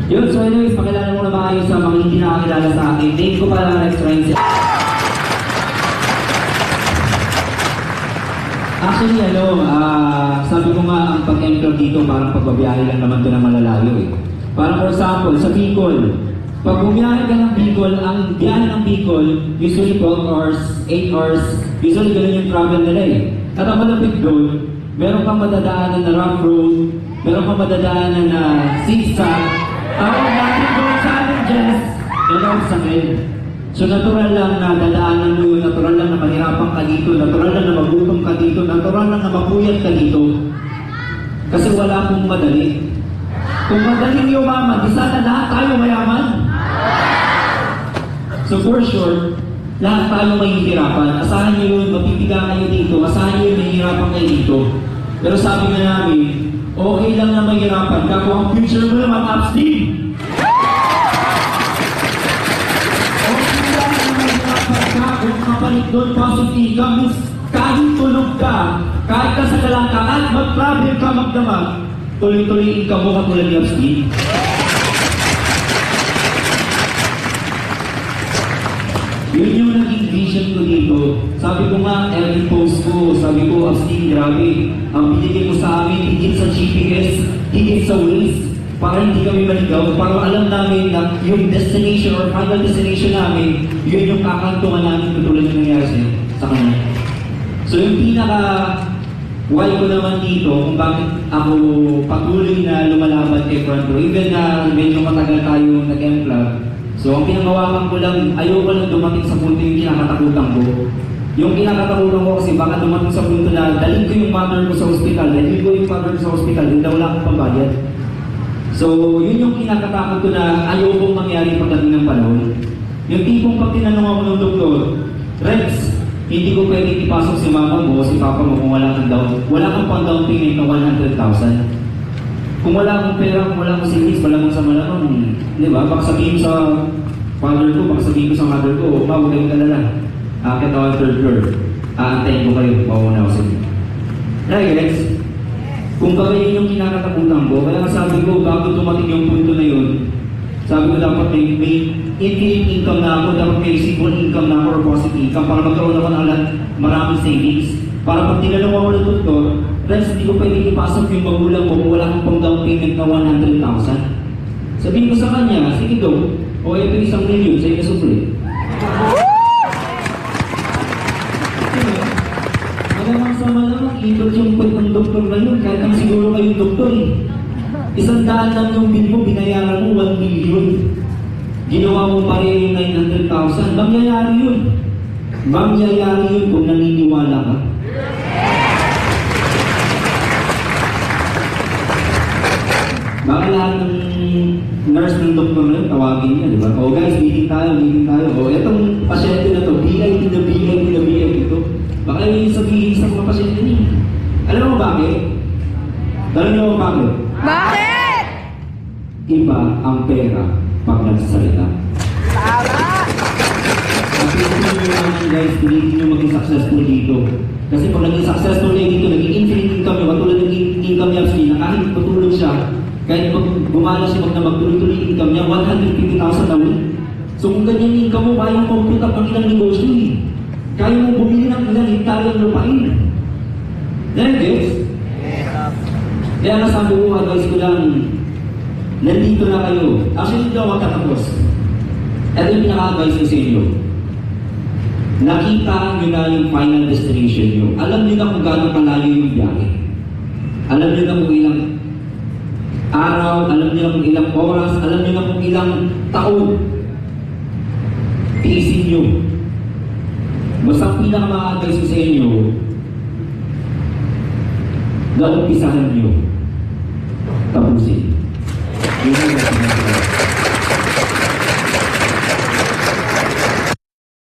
Yun, so anyways, pakilala mo na maayos sa mga hindi nakakilala sa akin. Name ko pala Alex Ryan. Actually, sabi ko nga ang pag-enter dito parang pagbabiyahe lang naman ito ng malalayo eh. Parang for example, sa Bicol, pag bumiyahe ka ng Bicol, ang biyahe ng Bicol, usually 12 hours, 8 hours, usually ganun yung travel nila eh. At ang malapit doon, meron kang madadaanan na rough road, meron kang madadaanan na zigzag, tawag natin doon sa atin dyan, yan ang sakit. So natural lang na dadaanan mo yun, natural lang na mahirapan ka dito, natural lang na magutom ka dito, natural lang na mapuyat ka dito. Kasi wala pong madali. Kung madaling yumaman, di sana lahat tayo mayaman. So for sure, lahat tayo mahihirapan. Asahan nyo yun, mapipiga kayo dito, asahan nyo yun, mahihirapan kayo dito. Pero sabi nga namin, okay lang na mahirapan ka kung ang future mo naman upstream. Kung kapalit doon, positive ka, means kahit tulog ka, kahit kasagalan ka, at mag-problem ka magdamag, tuloy-tuloy ka mo katulad ni Abstine. Yun yung naging vision ko dito. Sabi ko nga, every post ko, sabi ko, Abstine, grabe, ang binigay mo sa amin, higit sa GPS, higit sa Waze, para hindi kami maligaw, para alam namin na yung destination or final destination namin, yun yung kakantungan namin katulad ng nangyari sa kanya. So yung pinaka-why ko naman dito, kung bakit ako patuloy na lumalaban kay Front Row, even na medyo matagal tayo nag-M-Club, so ang pinangawakan ko lang, ayoko lang dumating sa punto yung kinakatakutan ko. Yung kinakatakutan ko kasi baka dumating sa punto na dalhin ko yung mother ko sa hospital, dalhin ko yung father ko sa hospital, hindi wala akong pambayad. So, yun yung kinakatakot ko na ayokong mangyari pagdating ng panahon. Yung tipong pag tinanong ako ng doktor, Rex, hindi ko pwedeng ipasok si mama mo, si papa mo kung wala kang pang down payment na 100,000. Kung wala akong pera, kung wala akong savings, wala akong sa malamang, di ba? Baka sabihin sa father ko, baka sabihin ko sa mother ko, huwag kayong kalala. Akit ako ang third floor. Aantayin ko kayo, mawuna ako sa inyo. Right, Rex? Kung ba yun yung kinakatakutan ko, kaya sabi ko, bago tumating yung punto na yun, sabi ko dapat may infinite income na ako, dapat may residual income na ako or positive income para magkaroon ako ng maraming savings. Para pag tinanong ako ng doktor, Rex, hindi ko pwedeng ipasok yung magulang mo kung wala kang pang down payment na 100,000. Sabihin ko sa kanya, sige daw, o ito $1 million sa inasukli. Ibig yung pag ng doktor na yun, kahit ang siguro kayong doktor eh. 100 lang yung bill mo, binayaran mo 1 million. Ginawa mo pareho yung 900,000. Mangyayari yun. Mangyayari yun kung naniniwala ka. Baka lahat ng nurse ng doktor na yun, tawagin niya, di ba? O guys, meeting tayo. O etong pasyente na to, BIP ito. Baka yung sabihin sa mga pasyente niya. Alam mo bakit? Alam niyo bakit? Bakit? Iba ang pera pag nagsasalita. Tama! Ang pinagin nyo naman guys, pinagin nyo maging successful dito. Kasi pag naging successful kayo dito, naging infinite income nyo, katulad ng income niya Abstine, na kahit patulog siya, kahit pag gumala siya na magtuloy-tuloy income niya, 150,000 na week. So kung ganyan income mo, kaya mong pag ng ilang negosyo eh. Kaya mo bumili ng ilang hektaryang lupain. Then, guys, kaya nasabi ko, advice ko lang, nandito na kayo. Actually, hindi ako magtatapos. Ito yung pinaka-advice ko sa inyo. Nakita nyo na yung final destination nyo. Alam nyo na kung gano'ng kalayo yung biyahe. Alam nyo na kung ilang araw, alam nyo na kung ilang oras, alam nyo na kung ilang taon. Tiisin nyo. Basta ang pinaka-advice ko sa inyo, na umpisahan nyo, tapusin. Yun ang